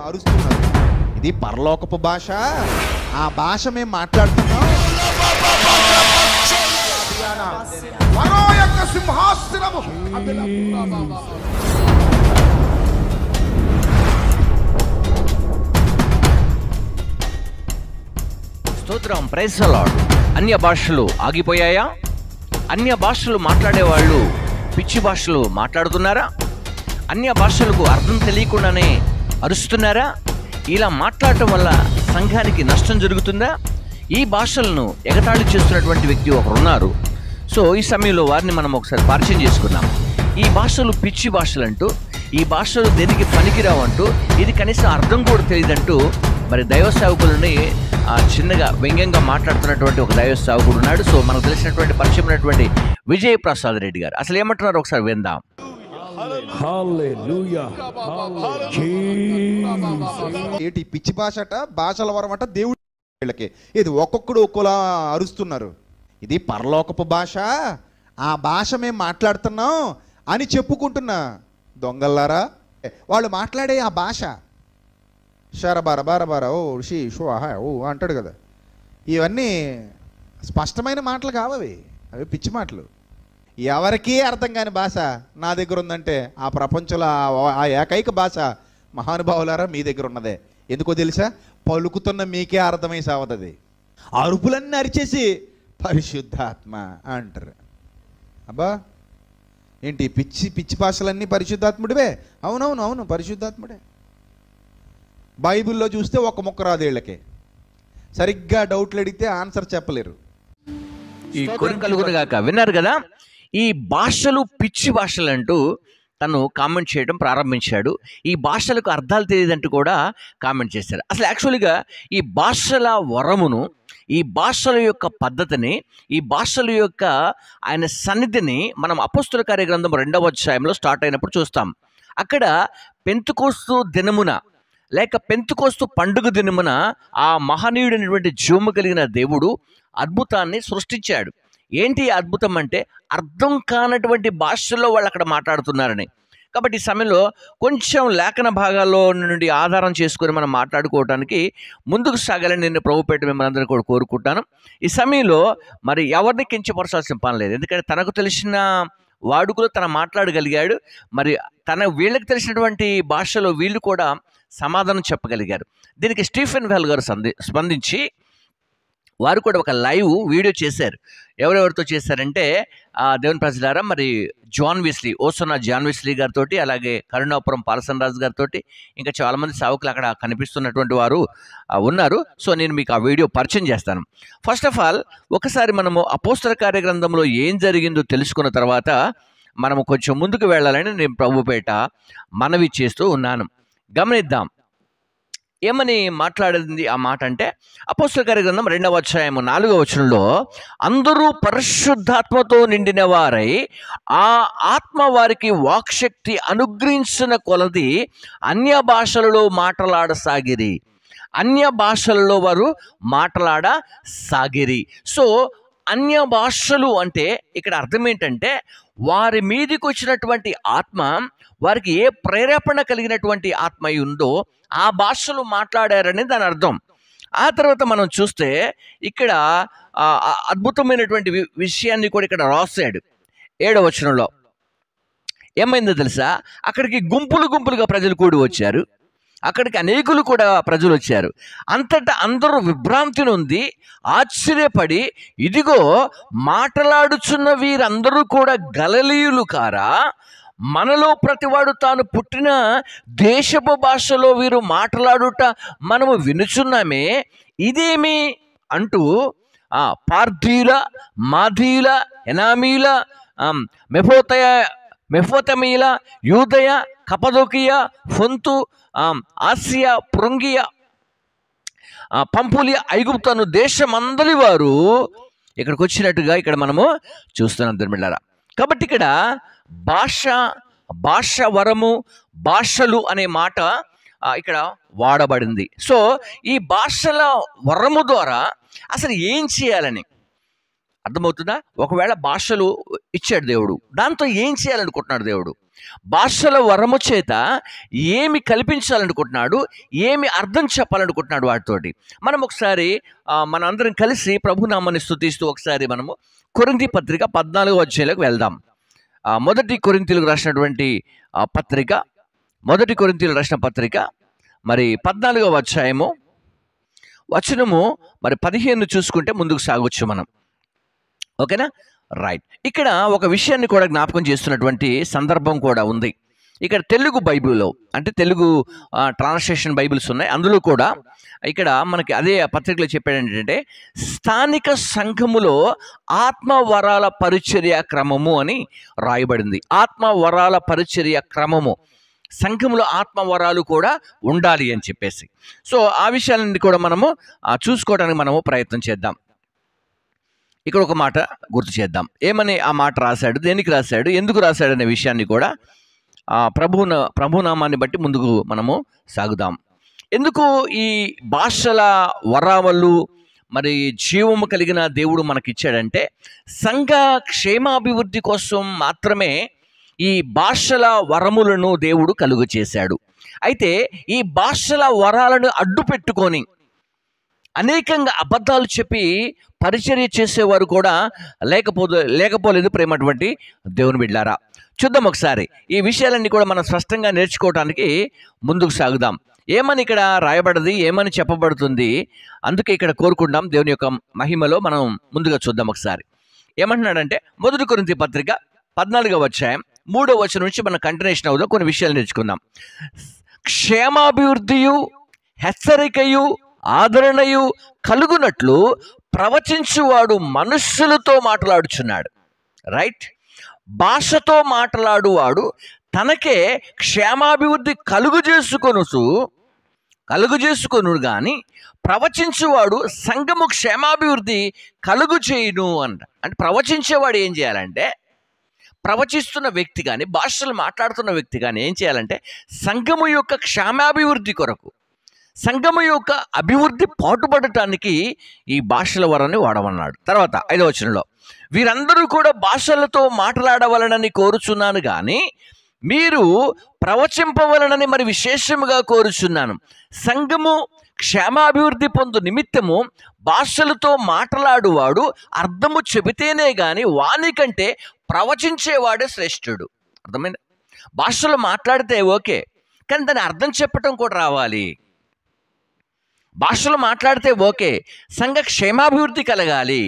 అరుస్తున్నారు. ఇది పరలోకపు భాష. ఆ భాష మేము మాట్లాడుతున్నాం. ఫరో యొక్క సింహాసనము స్తోత్రం, ప్రైజ్ ది లార్డ్. అన్య భాషలు ఆగిపోయాయా? అన్య భాషలు మాట్లాడేవాళ్ళు పిచ్చి భాషలు మాట్లాడుతున్నారా? అన్య భాషలకు అర్థం తెలియకుండానే అరుస్తున్నారా? ఇలా మాట్లాడటం వల్ల సంఘానికి నష్టం జరుగుతుందా? ఈ భాషలను ఎగతాళి చేస్తున్నటువంటి వ్యక్తి ఒకరున్నారు. సో ఈ సమయంలో వారిని మనం ఒకసారి పరిచయం చేసుకున్నాం. ఈ భాషలు పిచ్చి భాషలు అంటూ, ఈ భాషలు దేనికి పనికిరావంటూ, ఇది కనీసం అర్థం కూడా తెలియదంటూ మరి దైవ సేవకులని చిన్నగా వ్యంగ్యంగా మాట్లాడుతున్నటువంటి ఒక దైవ సేవకుడు ఉన్నాడు. సో మనకు తెలిసినటువంటి పరిచయమైనటువంటి విజయ్ ప్రసాద్ రెడ్డి గారు అసలు ఏమంటున్నారు ఒకసారి విందాం. ఏంటి పిచ్చి భాషట, భాషల వరమట, దేవుడి వీళ్ళకి ఇది ఒక్కొక్కడు ఒక్కోలా అరుస్తున్నారు. ఇది పరలోకపు భాష. ఆ భాష మేము మాట్లాడుతున్నాం అని చెప్పుకుంటున్నా దొంగల్లారా. వాళ్ళు మాట్లాడే ఆ భాష షరబార బారబార ఓ షీ షో ఆహా ఓ అంటాడు కదా. ఇవన్నీ స్పష్టమైన మాటలు కావవి, అవి పిచ్చి మాటలు. ఎవరికీ అర్థం కాని భాష నా దగ్గర ఉందంటే ఆ ప్రపంచంలో ఆ ఏకైక భాష మహానుభావులారా మీ దగ్గర ఉన్నదే. ఎందుకో తెలుసా? పలుకుతున్న మీకే అర్థమై సావతుంది. అరుపులన్నీ అరిచేసి పరిశుద్ధాత్మ అంటారు. అబ్బా ఏంటి పిచ్చి పిచ్చి భాషలన్నీ పరిశుద్ధాత్ముడివే? అవునవును అవును, పరిశుద్ధాత్ముడే. బైబిల్లో చూస్తే ఒక ముక్క రాదు వీళ్ళకి. సరిగ్గా డౌట్లు అడిగితే ఆన్సర్ చెప్పలేరు. ఈ కొరకు కలుగునుగాక. విన్నారు కదా, ఈ భాషలు పిచ్చి భాషలు అంటూ తను కామెంట్ చేయడం ప్రారంభించాడు. ఈ భాషలకు అర్థాలు తెలియదంటూ కూడా కామెంట్ చేశారు. అసలు యాక్చువల్గా ఈ భాషల వరమును, ఈ భాషల యొక్క పద్ధతిని, ఈ భాషల యొక్క ఆయన సన్నిధిని మనం అపోస్తుల కార్య గ్రంథం 2వ అధ్యాయంలో స్టార్ట్ అయినప్పుడు చూస్తాం. అక్కడ పెంతెకోస్తు దినమున లేక పెంతెకోస్తు పండుగ దినమున ఆ మహనీయుడైనటువంటి జీవము కలిగిన దేవుడు అద్భుతాన్ని సృష్టించాడు. ఏంటి అద్భుతం అంటే అర్థం కానటువంటి భాషల్లో వాళ్ళు అక్కడ మాట్లాడుతున్నారని. కాబట్టి ఈ సమయంలో కొంచెం లేఖన భాగాల్లో నుండి ఆధారం చేసుకొని మనం మాట్లాడుకోవడానికి ముందుకు సాగాలని నేను ప్రభుపేట మిమ్మల్ని అందరినీ కూడా కోరుకుంటాను. ఈ సమయంలో మరి ఎవరిని కించపరచాల్సిన పని లేదు. ఎందుకంటే తనకు తెలిసిన వాడుకలో తను మాట్లాడగలిగాడు. మరి వీళ్ళకి తెలిసినటువంటి భాషలో వీళ్ళు కూడా సమాధానం చెప్పగలిగారు. దీనికి స్టీఫెన్ వెల్ గారు స్పందించి వారు కూడా ఒక లైవ్ వీడియో చేశారు. ఎవరెవరితో చేశారంటే దేవుని ప్రజలారా, మరి జాన్ వెస్లీ, ఓసోనా జాన్ వెస్లీ గారితో, అలాగే కరుణాపురం పాలసన్ రాజు గారితో, ఇంకా చాలామంది సేవకులు అక్కడ కనిపిస్తున్నటువంటి వారు ఉన్నారు. సో నేను మీకు ఆ వీడియో పరిచయం చేస్తాను. ఫస్ట్ ఆఫ్ ఆల్ ఒకసారి మనము అపోస్తల కార్య గ్రంథంలో ఏం జరిగిందో తెలుసుకున్న తర్వాత మనము కొంచెం ముందుకు వెళ్ళాలని నేను ప్రభుపేట మనవి చేస్తూ ఉన్నాను. గమనిద్దాం ఏమని మాట్లాడింది ఆ మాట అంటే, అపోస్తల కార్య గ్రంథం 2వ అధ్యాయం 4వ వచనంలో, అందరూ పరిశుద్ధాత్మతో నిండిన వారై ఆ ఆత్మ వారికి వాక్శక్తి అనుగ్రహించిన కొలది అన్య భాషలలో మాట్లాడసాగిరి. అన్య భాషలలో వారు మాట్లాడసాగిరి. సో అన్య భాషలు అంటే ఇక్కడ అర్థం ఏంటంటే వారి మీదకి వచ్చినటువంటి ఆత్మ, వారికి ఏ ప్రేరేపణ కలిగినటువంటి ఆత్మ ఉందో ఆ భాషలు మాట్లాడారని దాని అర్థం. ఆ తర్వాత మనం చూస్తే ఇక్కడ అద్భుతమైనటువంటి విషయాన్ని కూడా ఇక్కడ రాశాడు 7వ వచనంలో. ఏమైందో తెలుసా? అక్కడికి గుంపులు గుంపులుగా ప్రజలు కూడి వచ్చారు. అక్కడికి అనేకులు కూడా ప్రజలు వచ్చారు. అంతటా అందరూ విభ్రాంతి నొంది ఆశ్చర్యపడి, ఇదిగో మాట్లాడుచున్న వీరందరూ కూడా గలిలయులు కారా? మనలో ప్రతివాడు తాను పుట్టిన దేశపు భాషలో వీరు మాట్లాడుట మనము వినుచున్నామే, ఇదేమి అంటూ పార్థీల, మాధీల, ఎనామీల, మెఫోతమీల, యూదయ, కపదోకియ, ఫొంతు, ఆసియా, పృంగియ, పంపులియ, ఐగుప్తను దేశమందలి వారు ఇక్కడికి వచ్చినట్టుగా ఇక్కడ మనము చూస్తున్నాం దుర్మిళ్ళారా. కాబట్టి ఇక్కడ భాష వరము, భాషలు అనే మాట ఇక్కడ వాడబడింది. సో ఈ భాషల వరము ద్వారా అసలు ఏం చేయాలని, అర్థమవుతుందా? ఒకవేళ భాషలు ఇచ్చాడు దేవుడు, దాంతో ఏం చేయాలనుకుంటున్నాడు దేవుడు? భాషల వరము చేత ఏమి కల్పించాలనుకుంటున్నాడు, ఏమి అర్థం చెప్పాలనుకుంటున్నాడు వాటితోటి. మనం ఒకసారి మనందరం కలిసి ప్రభునామాన్ని స్తుతిస్తూ ఒకసారి మనము కొరింథీ పత్రిక 14వ అధ్యాయంలోకి వెళ్దాం. మొదటి కొరింథీయులకు రాసినటువంటి పత్రిక, మొదటి కొరింథీయులకు రాసిన పత్రిక మరి 14వ అధ్యాయము వచనము మరి 15 చూసుకుంటే ముందుకు సాగొచ్చు మనం. ఓకేనా? రైట్. ఇక్కడ ఒక విషయాన్ని కూడా జ్ఞాపకం చేస్తున్నటువంటి సందర్భం కూడా ఉంది. ఇక్కడ తెలుగు బైబిల్లో, అంటే తెలుగు ట్రాన్స్లేషన్ బైబిల్స్ ఉన్నాయి, అందులో కూడా ఇక్కడ మనకి అదే పత్రికలో చెప్పాడు ఏంటంటే స్థానిక సంఘములో ఆత్మవరాల పరిచర్య క్రమము అని రాయబడింది. ఆత్మవరాల పరిచర్య క్రమము, సంఘంలో ఆత్మవరాలు కూడా ఉండాలి అని చెప్పేసి. సో ఆ విషయాలన్నీ కూడా మనము చూసుకోవడానికి మనము ప్రయత్నం చేద్దాం. ఇక్కడ ఒక మాట గుర్తు చేద్దాం. ఏమని ఆ మాట రాశాడు, దేనికి రాశాడు, ఎందుకు రాశాడు అనే విషయాన్ని కూడా ప్రభునామాన్ని బట్టి ముందుకు మనము సాగుదాం. ఎందుకు ఈ భాషల వరావళ్ళు మరి జీవము కలిగిన దేవుడు మనకిచ్చాడంటే సంఘ క్షేమాభివృద్ధి కోసం మాత్రమే ఈ భాషల వరములను దేవుడు కలుగు చేశాడు. అయితే ఈ భాషల వరాలను అడ్డు పెట్టుకొని అనేకంగా అబద్ధాలు చెప్పి పరిచర్య చేసేవారు కూడా లేకపోలేదు ప్రేమటువంటి దేవుని బిడ్డలారా. చూద్దాం ఒకసారి ఈ విషయాలన్నీ కూడా మనం స్పష్టంగా నేర్చుకోవడానికి ముందుకు సాగుదాం. ఏమని ఇక్కడ రాయబడది, ఏమని చెప్పబడుతుంది, అందుకే ఇక్కడ కోరుకుందాం దేవుని యొక్క మహిమలో మనం ముందుగా చూద్దాం ఒకసారి. ఏమంటున్నాడంటే మొదటి కొరింథీ పత్రిక 14వ అధ్యాయం 3వ వచనం నుంచి మనం కంటిన్యూషన్ అవుదాం. కొన్ని విషయాలు నేర్చుకుందాం. క్షేమాభివృద్ధియు హెచ్చరికయు ఆదరణయు కలుగునట్లు ప్రవచించువాడు మనుష్యులతో మాట్లాడుచున్నాడు. రైట్. భాషతో మాట్లాడువాడు తనకే క్షేమాభివృద్ధి కలుగు చేసుకొను గాని ప్రవచించువాడు సంఘము క్షేమాభివృద్ధి కలుగు చేయును అంట. అంటే ప్రవచించేవాడు ఏం చేయాలంటే, ప్రవచిస్తున్న వ్యక్తి కానీ భాషలు మాట్లాడుతున్న వ్యక్తి కానీ ఏం చేయాలంటే సంఘము యొక్క క్షేమాభివృద్ధి కొరకు, సంఘము యొక్క అభివృద్ధి పాటుపడటానికి ఈ భాషల వరాన్ని వాడమన్నాడు. తర్వాత 5వ వచనంలో వీరందరూ కూడా భాషలతో మాట్లాడవలనని కోరుచున్నాను కానీ మీరు ప్రవచింపవలనని మరి విశేషముగా కోరుచున్నాను. సంఘము క్షేమాభివృద్ధి పొందు నిమిత్తము భాషలతో మాట్లాడువాడు అర్థము చెబితేనే గాని వాని కంటే ప్రవచించేవాడే శ్రేష్ఠుడు. అర్థమైంది? భాషలు మాట్లాడితే ఓకే, కానీ దాని అర్థం చెప్పటం కూడా రావాలి. భాషలు మాట్లాడితే ఓకే, సంఘ క్షేమాభివృద్ధి కలగాలి.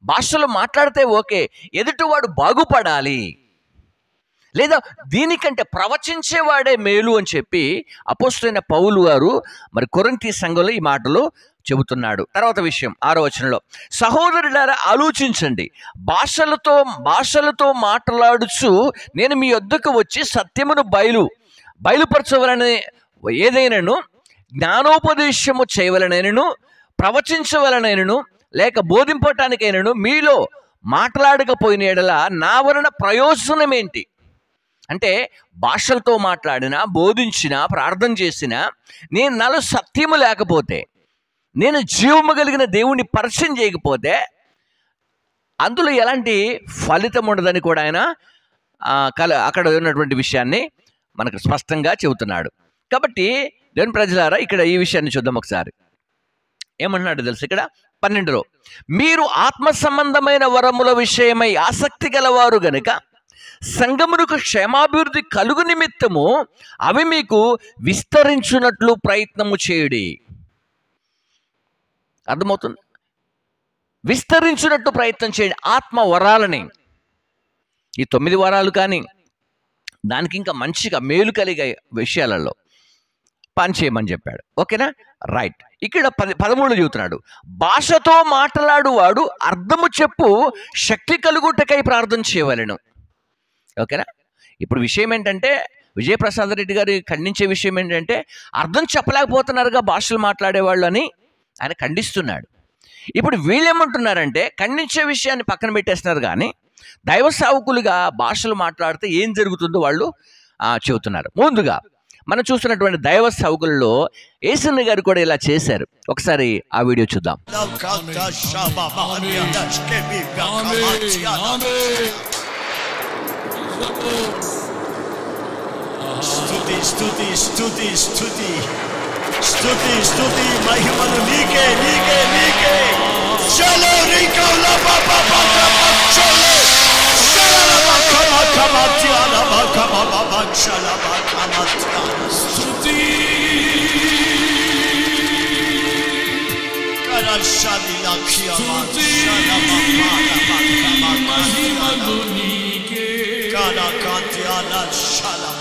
భాషలు మాట్లాడితే ఓకే, ఎదుటివాడు బాగుపడాలి. లేదా దీనికంటే ప్రవచించేవాడే మేలు అని చెప్పి అపోస్తలుడైన పౌలు గారు మరి కొరింథీ సంఘంలో ఈ మాటలు చెబుతున్నాడు. తర్వాత విషయం 6వ వచనంలో సహోదరులారా ఆలోచించండి, భాషలతో మాట్లాడుచు నేను మీ వద్దకు వచ్చి సత్యమును బయలుపరచవలని ఏదైనాను జ్ఞానోపదేశము చేయవలనైనను ప్రవచించవలనైనను లేక బోధింపటానికైనను మీలో మాట్లాడకపోయిన ఎడల నా వలన ప్రయోజనం ఏంటి? అంటే భాషలతో మాట్లాడినా, బోధించినా, ప్రార్థన చేసినా నాలో సత్యము లేకపోతే, నేను జీవము కలిగిన దేవుణ్ణి పరిచయం చేయకపోతే అందులో ఎలాంటి ఫలితం ఉండదని కూడా ఆయన అక్కడ ఉన్నటువంటి విషయాన్ని మనకు స్పష్టంగా చెబుతున్నాడు. కాబట్టి దేవుని ప్రజలారా ఇక్కడ ఈ విషయాన్ని చూద్దాం ఒకసారి. ఏమంటున్నాడు తెలుసు? ఇక్కడ 12లో మీరు ఆత్మ సంబంధమైన వరముల విషయమై ఆసక్తి గలవారు గనుక సంఘమునకు క్షేమాభివృద్ధి కలుగు నిమిత్తము అవి మీకు విస్తరించున్నట్లు ప్రయత్నము చేయుడి. అర్థమవుతుంది? విస్తరించున్నట్టు ప్రయత్నం చేయండి ఆత్మ వరాలని. ఈ 9 వరాలు కానీ దానికి ఇంకా మంచిగా మేలు కలిగే విషయాలలో పని చేయమని చెప్పాడు. ఓకేనా? రైట్. ఇక్కడ 13 చెబుతున్నాడు, భాషతో మాట్లాడువాడు అర్థము చెప్పు శక్తి కలుగుటకై ప్రార్థన చేయవలెను. ఓకేనా? ఇప్పుడు విషయం ఏంటంటే విజయప్రసాద్ రెడ్డి గారు ఖండించే విషయం ఏంటంటే అర్థం చెప్పలేకపోతున్నారుగా భాషలు మాట్లాడేవాళ్ళు అని ఆయన ఖండిస్తున్నాడు. ఇప్పుడు వీళ్ళేమంటున్నారంటే ఖండించే విషయాన్ని పక్కన పెట్టేస్తున్నారు, కానీ దైవ సేవకులుగా భాషలు మాట్లాడితే ఏం జరుగుతుందో వాళ్ళు చెబుతున్నారు. ముందుగా మనం చూస్తున్నటువంటి దైవ సేవకుల్లో యేసన్న గారు కూడా ఇలా చేశారు. ఒకసారి ఆ వీడియో చూద్దాం. స్తుతి స్తుతి స్తుతి స్తుతి స్తుతి స్తుతి మహిమలు నీకే నీకే నీకే. చలో రికౌల బాబా బాబా చలో చలో బాబా బాబా చలో బాబా బాబా చలో బాబా బాబా స్తుతి కరషాది లక్ష్య చలో బాబా మహిమలు నీకే కాలా కాంత్యాల చలో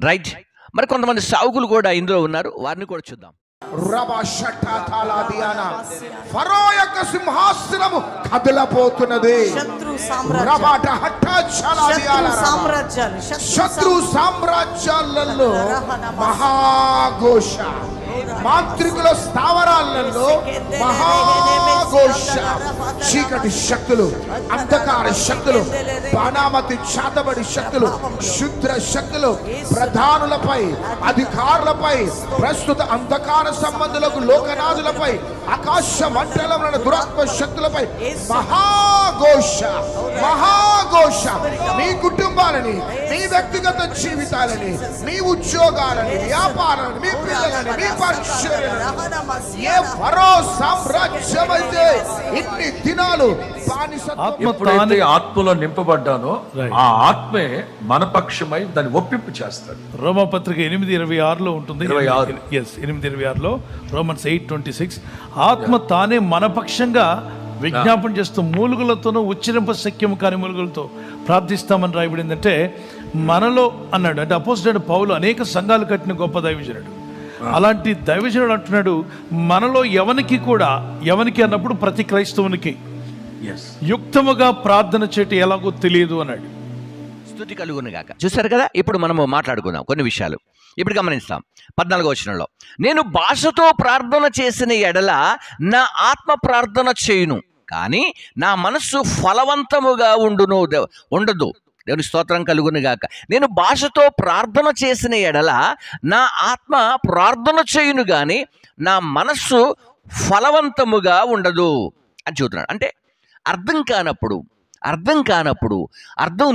రైట్. మరి కొంతమంది సావుకులు కూడా ఇందులో ఉన్నారు, వారిని కూడా చూద్దాం. ఫరో యొక్క సింహాసనము కదలపోతున్నది. శత్రు సామ్రాజ్యాలలో మహాఘోష, మాంత్రికుల స్థావరాలలో మహాఘోష, చీకటి శక్తులు, అంధకార శక్తులు, బాణామతి చాతబడి శక్తులు, శుద్ర శక్తులు ప్రధానులపై, అధికారులపై, ప్రస్తుత అంధకార సంబంధులకు, లోకనాథులపై, ఆకాశ మండలంలోని దురాత్మ శక్తులపై మహాఘోష మహాఘోష. మీ కుటుంబాలని, మీ వ్యక్తిగత జీవితాలని, మీ ఉద్యోగాలని, వ్యాపారాన్ని, మీ పిల్లలని, మీ ఏ ఫరో సామ్రాజ్యం అయితే ఇన్ని దినాలు ఎప్పుడైతే ఆత్మలో నింపబడ్డానో ఆ ఆత్మే మన పక్షమై దాన్ని ఒప్పింపు చేస్తాడు. రోమపత్రిక 8:26 ఉంటుంది. 8:26 రోమన్స్ 8:26 ఆత్మ తానే మన పక్షంగా విజ్ఞాపన చేస్తూ మూలుగులతోనూ ఉచ్చరింప శక్యము కాని మూలుగులతో ప్రార్థిస్తామని రాయబడిందంటే మనలో అన్నాడు. అంటే అపోస్తలుడైన పౌలు అనేక సంఘాలు కట్టిన గొప్ప దైవజనుడు. అలాంటి దైవజనుడు అంటున్నాడు, మనలో ఎవనికి అన్నప్పుడు ప్రతి క్రైస్తవునికి యుక్తముగా ప్రార్థన చేయటం ఎలాగో తెలియదు అన్నాడు. స్తుతి కలుగును గాక. చూసారు కదా, ఇప్పుడు మనము మాట్లాడుకుందాం కొన్ని విషయాలు. ఇప్పుడు గమనిస్తాం 14వ వచనంలో, నేను భాషతో ప్రార్థన చేసిన ఎడల నా ఆత్మ ప్రార్థన చేయును, కానీ నా మనస్సు ఫలవంతముగా ఉండదు. దేవుని స్తోత్రం కలుగును గాక. నేను భాషతో ప్రార్థన చేసిన ఎడల నా ఆత్మ ప్రార్థన చేయును, కానీ నా మనస్సు ఫలవంతముగా ఉండదు అని చెబుతున్నాడు. అంటే అర్థం కానప్పుడు, అర్థం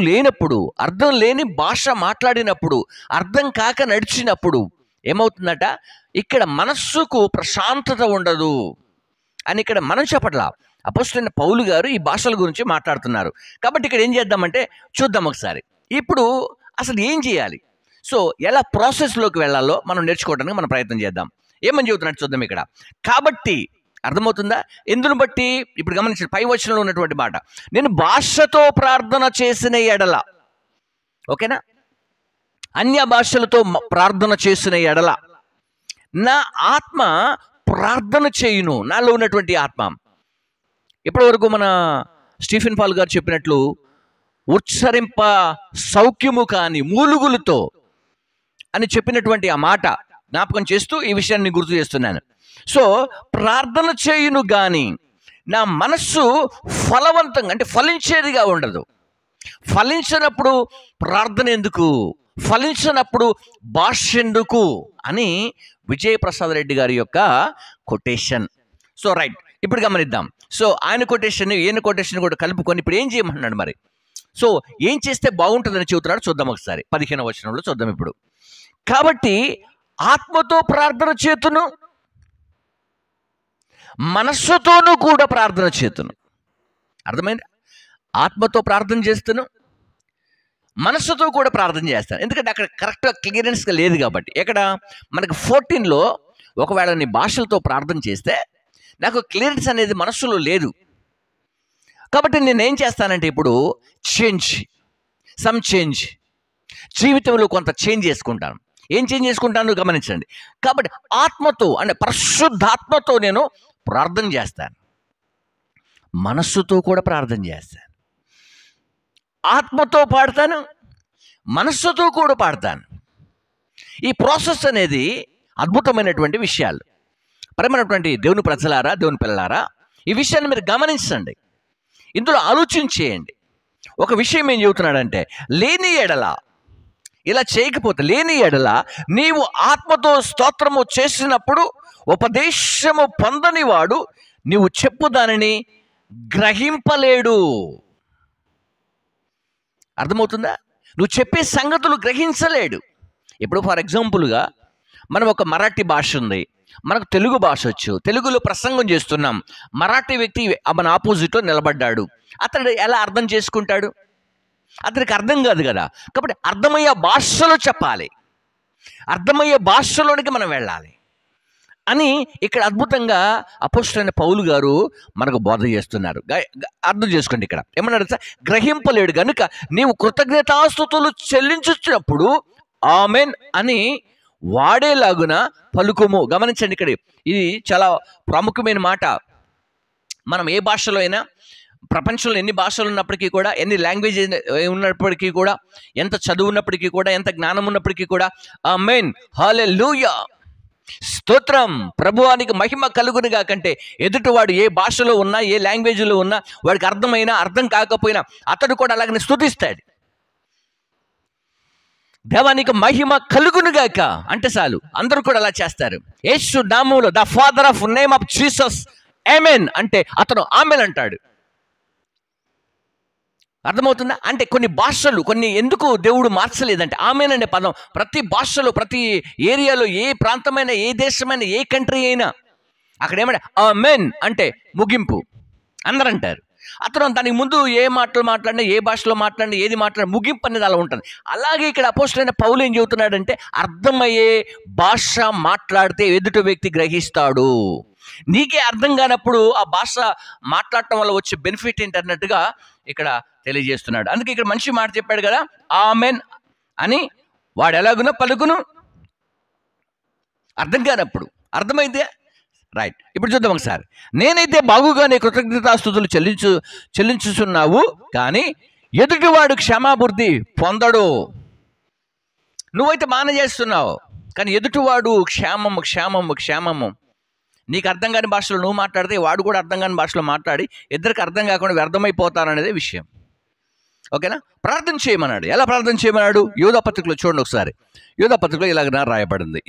లేనప్పుడు, అర్థం లేని భాష మాట్లాడినప్పుడు, అర్థం కాక నడిచినప్పుడు ఏమవుతుందట, ఇక్కడ మనస్సుకు ప్రశాంతత ఉండదు అని ఇక్కడ మనం చెప్పట్లా. అపోస్తలుడైన పౌలు గారు ఈ భాషల గురించి మాట్లాడుతున్నారు. కాబట్టి ఇక్కడ ఏం చేద్దామంటే చూద్దాం ఒకసారి. ఇప్పుడు అసలు ఏం చేయాలి, సో ఎలా ప్రాసెస్లోకి వెళ్ళాలో మనం నేర్చుకోవడానికి మనం ప్రయత్నం చేద్దాం. ఏమని చెబుతున్నట్టు చూద్దాం ఇక్కడ. కాబట్టి అర్థమవుతుందా? ఎందును బట్టి ఇప్పుడు గమనించండి, పై వచనంలో ఉన్నటువంటి మాట, నేను భాషతో ప్రార్థన చేసిన ఎడల, ఓకేనా, అన్య భాషలతో ప్రార్థన చేసిన ఎడల నా ఆత్మ ప్రార్థన చేయును, నాలో ఉన్నటువంటి ఆత్మ. ఇప్పటి వరకు మన స్టీఫెన్ పాల్ గారు చెప్పినట్లు ఉచ్చరింప సౌఖ్యము కాని మూలుగులతో అని చెప్పినటువంటి ఆ మాట జ్ఞాపకం చేస్తూ ఈ విషయాన్ని గుర్తు చేస్తున్నాను. సో ప్రార్థన చేయును కానీ నా మనస్సు ఫలవంతంగా, అంటే ఫలించేదిగా ఉండదు. ఫలించినప్పుడు ప్రార్థన ఎందుకు, ఫలించినప్పుడు భాష ఎందుకు అని విజయప్రసాద్ రెడ్డి గారి యొక్క కొటేషన్. సో రైట్, ఇప్పుడు గమనిద్దాం. సో ఆయన కొటేషన్, ఈయన కొటేషన్ కూడా కలుపుకొని ఇప్పుడు ఏం చేయమంటున్నాడు మరి. సో ఏం చేస్తే బాగుంటుందని చెబుతున్నాడు, చూద్దాం ఒకసారి. 15వ వచనంలో చూద్దాం ఇప్పుడు. కాబట్టి ఆత్మతో ప్రార్థన చేతును, మనస్సుతోనూ కూడా ప్రార్థన చేతును. అర్థమైంది? ఆత్మతో ప్రార్థన చేస్తాను, మనస్సుతో కూడా ప్రార్థన చేస్తాను. ఎందుకంటే అక్కడ కరెక్ట్గా క్లియరెన్స్గా లేదు కాబట్టి. ఇక్కడ మనకు 14లో ఒకవేళ నీ భాషలతో ప్రార్థన చేస్తే నాకు క్లియరెన్స్ అనేది మనస్సులో లేదు. కాబట్టి నేనేం చేస్తానంటే ఇప్పుడు చేంజ్ జీవితంలో కొంత చేంజ్ చేసుకుంటాను. ఏం చేంజ్ చేసుకుంటాను గమనించండి. కాబట్టి ఆత్మతో, అంటే పరిశుద్ధాత్మతో నేను ప్రార్థన చేస్తాను, మనస్సుతో కూడా ప్రార్థన చేస్తాను. ఆత్మతో పాడతాను, మనస్సుతో కూడా పాడతాను. ఈ ప్రాసెస్ అనేది అద్భుతమైనటువంటి విషయాలు. ప్రేమైనటువంటి దేవుని ప్రజలారా, దేవుని పిల్లలారా, ఈ విషయాన్ని మీరు గమనించండి, ఇందులో ఆలోచించేయండి. ఒక విషయం ఏం చెబుతున్నాడంటే, లేని ఎడల, ఇలా చేయకపోతే, లేని ఎడల నీవు ఆత్మతో స్తోత్రము చేసినప్పుడు ఉపదేశము పొందని వాడు నీవు చెప్పు దానిని గ్రహింపలేడు. అర్థమవుతుందా? నువ్వు చెప్పే సంగతులు గ్రహించలేడు. ఇప్పుడు ఫర్ ఎగ్జాంపుల్గా మనం ఒక మరాఠీ భాష ఉంది, మనకు తెలుగు భాష వచ్చు, తెలుగులో ప్రసంగం చేస్తున్నాం, మరాఠీ వ్యక్తి మన ఆపోజిట్లో నిలబడ్డాడు, అతడు ఎలా అర్థం చేసుకుంటాడు? అతనికి అర్థం కాదు కదా. కాబట్టి అర్థమయ్యే భాషలో చెప్పాలి, అర్థమయ్యే భాషలోనికి మనం వెళ్ళాలి అని ఇక్కడ అద్భుతంగా అపోస్తలుడైన పౌలు గారు మనకు బోధ చేస్తున్నారు. అర్థం చేసుకోండి, ఇక్కడ ఏమన్నాడు? గ్రహింపలేడు గనుక నీవు కృతజ్ఞతాస్తుతులు చెల్లించున్నప్పుడు ఆమెన్ అని వాడేలాగున పలుకుము. గమనించండి, ఇక్కడ ఇది చాలా ప్రాముఖ్యమైన మాట. మనం ఏ భాషలో అయినా, ప్రపంచంలో ఎన్ని భాషలు ఉన్నప్పటికీ కూడా, ఎన్ని లాంగ్వేజ్ ఉన్నప్పటికీ కూడా, ఎంత చదువు ఉన్నప్పటికీ కూడా, ఎంత జ్ఞానం ఉన్నప్పటికీ కూడా ఆమేన్, హల్లెలూయా, స్తోత్రం, ప్రభువానికి మహిమ కలుగునుగా కంటే ఎదుటివాడు ఏ భాషలో ఉన్నా, ఏ లాంగ్వేజ్లో ఉన్నా, వాడికి అర్థమైనా అర్థం కాకపోయినా అతడు కూడా అలాగనే స్తుతిస్తాడు. దేవానికి మహిమ కలుగునుగాక అంటే చాలు, అందరూ కూడా అలా చేస్తారు. యేసు నామములో, the father of name of Jesus amen అంటే అతను ఆమేన్ అంటాడు. అర్థమవుతుందా? అంటే కొన్ని భాషలు, కొన్ని ఎందుకు దేవుడు మార్చలేదంటే, ఆమేన్ అనే పదం ప్రతి భాషలో, ప్రతి ఏరియాలో, ఏ ప్రాంతమైనా, ఏ దేశమైనా, ఏ కంట్రీ అయినా అక్కడ ఏమంటే ఆమేన్ అంటే ముగింపు అందరూ అంటారు. అతను దానికి ముందు ఏ మాటలు మాట్లాడినా, ఏ భాషలో మాట్లాడినా, ఏది మాట్లాడినా ముగింపు అనేది అలా ఉంటుంది. అలాగే ఇక్కడ అపోస్తలుడైన పౌలు ఏం చెబుతున్నాడంటే, అర్థమయ్యే భాష మాట్లాడితే ఎదుటి వ్యక్తి గ్రహిస్తాడు. నీకే అర్థం కానప్పుడు ఆ భాష మాట్లాడటం వల్ల వచ్చే బెనిఫిట్ ఏంటన్నట్టుగా ఇక్కడ తెలియజేస్తున్నాడు. అందుకే ఇక్కడ మంచి మాట చెప్పాడు కదా, ఆమెన్ అని వాడు ఎలాగునో పలుకును, అర్థం కానప్పుడు. అర్థమైతే రైట్. ఇప్పుడు చూద్దాం ఒకసారి. నేనైతే బాగుగానే కృతజ్ఞతాస్తుతులు చెల్లించుచున్నావు, కానీ ఎదుటివాడు క్షమాబుద్ధి పొందడు. నువ్వైతే బాగానే చేస్తున్నావు, కానీ ఎదుటివాడు క్షేమము క్షేమము క్షేమము. నీకు అర్థం కాని భాషలో నువ్వు మాట్లాడితే వాడు కూడా అర్థం కాని భాషలో మాట్లాడి ఇద్దరికి అర్థం కాకుండా వ్యర్థమైపోతారనేదే విషయం. ఓకేనా? ప్రార్థన చేయమన్నాడు. ఎలా ప్రార్థన చేయమన్నాడు? యూదా పత్రికలో చూడండి ఒకసారి. యూదా పత్రికలో ఇలాగ రాయబడింది.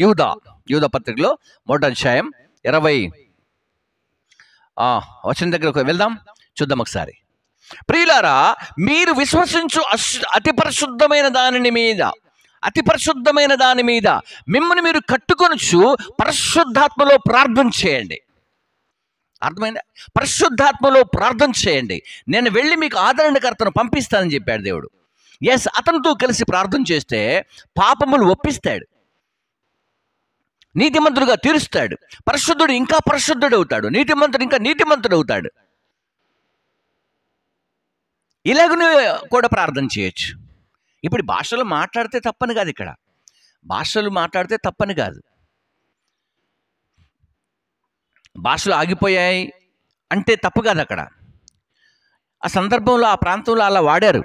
యూదా పత్రికలో 1వ అధ్యాయం 20 వచనం దగ్గరకు వెళ్దాం, చూద్దాం ఒకసారి. ప్రియులారా, మీరు విశ్వసించు అతి పరిశుద్ధమైన దాని మీద మిమ్మల్ని మీరు కట్టుకొనుచు పరిశుద్ధాత్మలో ప్రార్థన చేయండి. అర్థమైందా? పరిశుద్ధాత్మలో ప్రార్థన చేయండి. నేను వెళ్ళి మీకు ఆదరణకర్తను పంపిస్తానని చెప్పాడు దేవుడు. ఎస్, అతనితో కలిసి ప్రార్థన చేస్తే పాపములు ఒప్పిస్తాడు, నీతిమంతుడుగా తీరుస్తాడు. పరిశుద్ధుడు ఇంకా పరిశుద్ధుడు అవుతాడు, నీతిమంతుడు ఇంకా నీతిమంతుడు అవుతాడు. ఇలాగనే కూడా ప్రార్థన చేయొచ్చు. ఇప్పుడు భాషలు మాట్లాడితే తప్పని కాదు, ఇక్కడ భాషలు మాట్లాడితే తప్పని కాదు. భాషలు ఆగిపోయాయి అంటే తప్పు కాదు. అక్కడ ఆ సందర్భంలో, ఆ ప్రాంతంలో అలా వాడారు.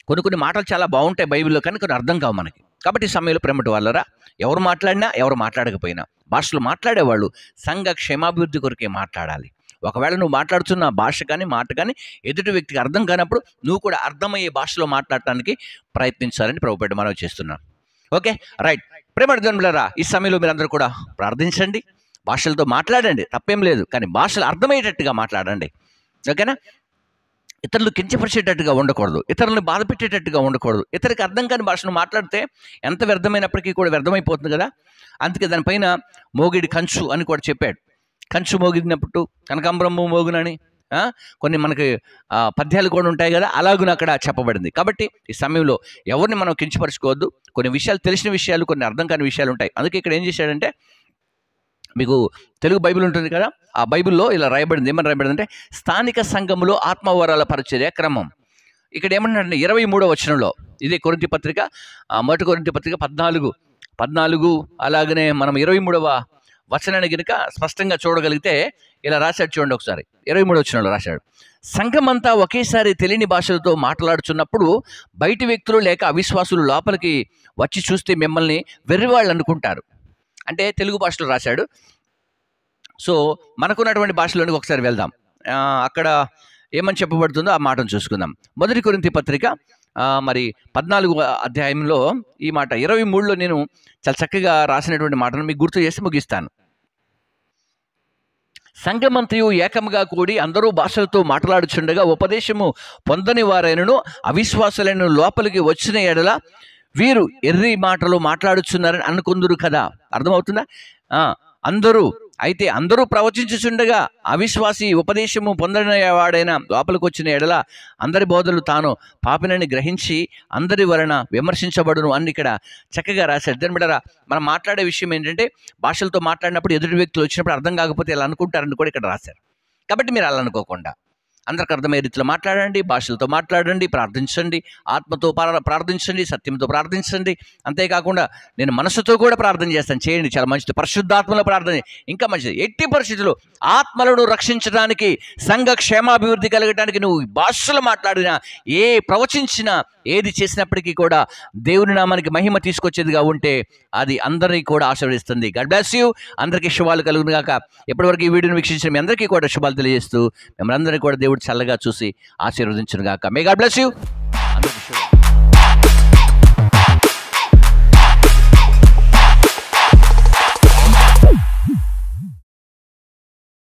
కొన్ని మాటలు చాలా బాగుంటాయి బైబిల్లో, కానీ కొన్ని అర్థం కావు మనకి. కాబట్టి ఈ సమయంలో ప్రేమటి వాళ్ళరా, ఎవరు మాట్లాడినా ఎవరు మాట్లాడకపోయినా భాషలు మాట్లాడేవాళ్ళు సంఘ క్షేమాభివృద్ధి కొరకే మాట్లాడాలి. ఒకవేళ నువ్వు మాట్లాడుతున్న భాష కానీ మాట కానీ ఎదుటి వ్యక్తికి అర్థం కానప్పుడు నువ్వు కూడా అర్థమయ్యే భాషలో మాట్లాడటానికి ప్రయత్నించాలని ప్రభుపేట మనం చేస్తున్నాం. Okay, right. ప్రేమటి జన్మలరా, ఈ సమయంలో మీరందరూ కూడా ప్రార్థించండి, భాషలతో మాట్లాడండి, తప్పేం లేదు. కానీ భాషలు అర్థమయ్యేటట్టుగా మాట్లాడండి. ఓకేనా? ఇతరులు కించపరిచేటట్టుగా ఉండకూడదు, ఇతరులను బాధ పెట్టేటట్టుగా ఉండకూడదు. ఇతరికి అర్థం కాని భాషను మాట్లాడితే ఎంత వ్యర్థమైనప్పటికీ కూడా వ్యర్థమైపోతుంది కదా. అందుకే దానిపైన మోగిడి కంచు అని కూడా చెప్పాడు. కంచు మోగినప్పుడు కనకాంబరము మోగునని కొన్ని మనకి పద్యాలు కూడా ఉంటాయి కదా, అలాగున అక్కడ చెప్పబడింది. కాబట్టి ఈ సమయంలో ఎవరిని మనం కించపరచుకోవద్దు. కొన్ని విషయాలు, తెలిసిన విషయాలు, కొన్ని అర్థం కాని విషయాలు ఉంటాయి. అందుకే ఇక్కడ ఏం చేశాడంటే, మీకు తెలుగు బైబిల్ ఉంటుంది కదా, ఆ బైబిల్లో ఇలా రాయబడింది. ఏమని రాయబడింది అంటే, స్థానిక సంఘములో ఆత్మవరాల పరిచర్య క్రమం. ఇక్కడ ఏమన్నాడంటే 23వ వచనంలో, ఇదే కొరింథీ పత్రిక, మొదటి కొరింథీ పత్రిక 14, అలాగనే మనం 23వ వచనాన్ని గనుక స్పష్టంగా చూడగలిగితే ఇలా రాశాడు, చూడండి ఒకసారి. 23వ వచనంలో రాశాడు, సంఘమంతా ఒకేసారి తెలియని భాషలతో మాట్లాడుచున్నప్పుడు బయటి వ్యక్తులు లేక అవిశ్వాసులు లోపలికి వచ్చి చూస్తే మిమ్మల్ని వెర్రివాళ్ళు అనుకుంటారు. అంటే తెలుగు భాషలో రాశాడు. సో మనకున్నటువంటి భాషలోనికి ఒకసారి వెళ్దాం. అక్కడ ఏమని చెప్పబడుతుందో ఆ మాటను చూసుకుందాం. 1 కొరింథీ పత్రిక మరి 14వ అధ్యాయంలో ఈ మాట 23లో నేను చాలా చక్కగా రాసినటువంటి మాటను మీకు గుర్తు చేసి ముగిస్తాను. సంఘమంతయు ఏకముగా కూడి అందరూ భాషలతో మాట్లాడుచుండగా ఉపదేశము పొందని వారైనను అవిశ్వాసులైన లోపలికి వచ్చిన ఎడల వీరు ఎర్రి మాటలు మాట్లాడుచున్నారని అనుకుందురు కదా. అర్థమవుతుందా? అందరూ ప్రవచించుచుండగా అవిశ్వాసి ఉపదేశము పొందని వాడైన లోపలికి వచ్చిన ఎడల అందరి బోధలు తాను పాపినని గ్రహించి అందరి వలన విమర్శించబడును అని ఇక్కడ చక్కగా రాశాడు. దాని బిడ్డరా, మనం మాట్లాడే విషయం ఏంటంటే భాషలతో మాట్లాడినప్పుడు ఎదుటి వ్యక్తులు వచ్చినప్పుడు అర్థం కాకపోతే ఇలా అనుకుంటారని కూడా ఇక్కడ రాశారు. కాబట్టి మీరు అలా అనుకోకుండా అందరికి అర్థమయ్యే రీతిలో మాట్లాడండి, భాషలతో మాట్లాడండి, ప్రార్థించండి, ఆత్మతో ప్రార్థించండి, సత్యంతో ప్రార్థించండి. అంతేకాకుండా నేను మనసుతో కూడా ప్రార్థన చేస్తాను, చేయండి, చాలా మంచిది. పరిశుద్ధాత్మలో ప్రార్థన ఇంకా మంచిది. ఎట్టి పరిస్థితుల్లో ఆత్మలను రక్షించడానికి, సంఘ క్షేమాభివృద్ధి కలగడానికి నువ్వు భాషలు మాట్లాడినా, ప్రవచించినా, ఏది చేసినప్పటికీ కూడా దేవుని నామానికి మహిమ తీసుకొచ్చేదిగా ఉంటే అది అందరినీ కూడా ఆశీర్వదిస్తుంది. God bless you. అందరికీ శుభాలు కలుగును గాక. ఎప్పటివరకు ఈ వీడియోని వీక్షించిన మీ అందరికీ కూడా శుభాలు తెలియజేస్తూ మిమ్మల్ని అందరినీ కూడా దేవుడు చల్లగా చూసి ఆశీర్వదించును గాక. May God bless you.